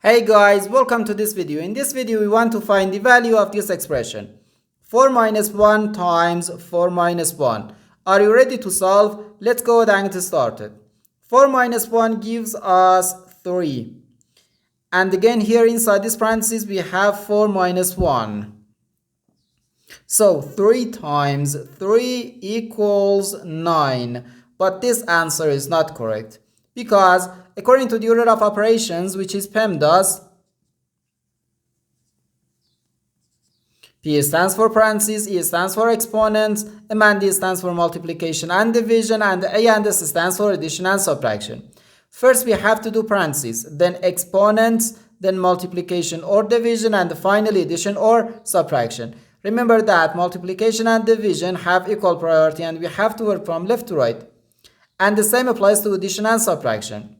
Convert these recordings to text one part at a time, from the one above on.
Hey guys, welcome to this video. In this video, we want to find the value of this expression. 4 minus 1 times 4 minus 1. Are you ready to solve? Let's go ahead and get started. 4 minus 1 gives us 3. And again, here inside this parenthesis, we have 4 minus 1. So 3 times 3 equals 9. But this answer is not correct. Because according to the order of operations, which is PEMDAS, P stands for parentheses, E stands for exponents, M and D stands for multiplication and division, and A and S stands for addition and subtraction. First we have to do parentheses, then exponents, then multiplication or division, and finally addition or subtraction. Remember that multiplication and division have equal priority and we have to work from left to right. And the same applies to addition and subtraction.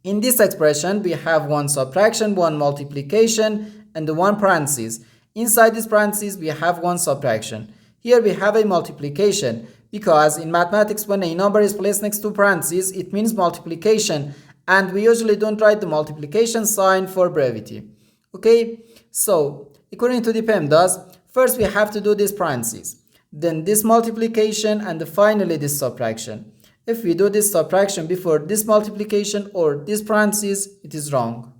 In this expression, we have one subtraction, one multiplication, and one parenthesis. Inside this parenthesis, we have one subtraction. Here we have a multiplication because in mathematics, when a number is placed next to parentheses, it means multiplication. And we usually don't write the multiplication sign for brevity. Okay, so according to the PEMDAS, first we have to do this parenthesis, then this multiplication, and finally this subtraction. If we do this subtraction before this multiplication or this parenthesis, it is wrong.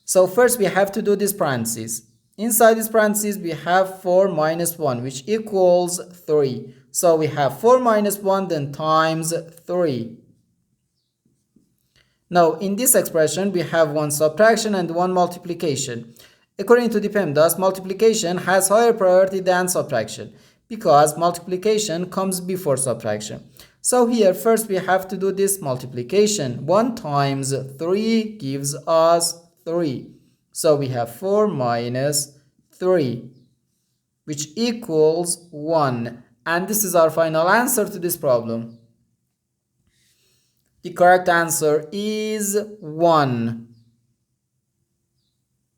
So first we have to do this parenthesis. Inside this parenthesis we have 4 minus 1, which equals 3. So we have 4 minus 1 then times 3. Now in this expression we have one subtraction and one multiplication. According to the PEMDAS, multiplication has higher priority than subtraction because multiplication comes before subtraction. So here first we have to do this multiplication. 1 times 3 gives us 3. So we have 4 minus 3, which equals 1. And this is our final answer to this problem. The correct answer is 1.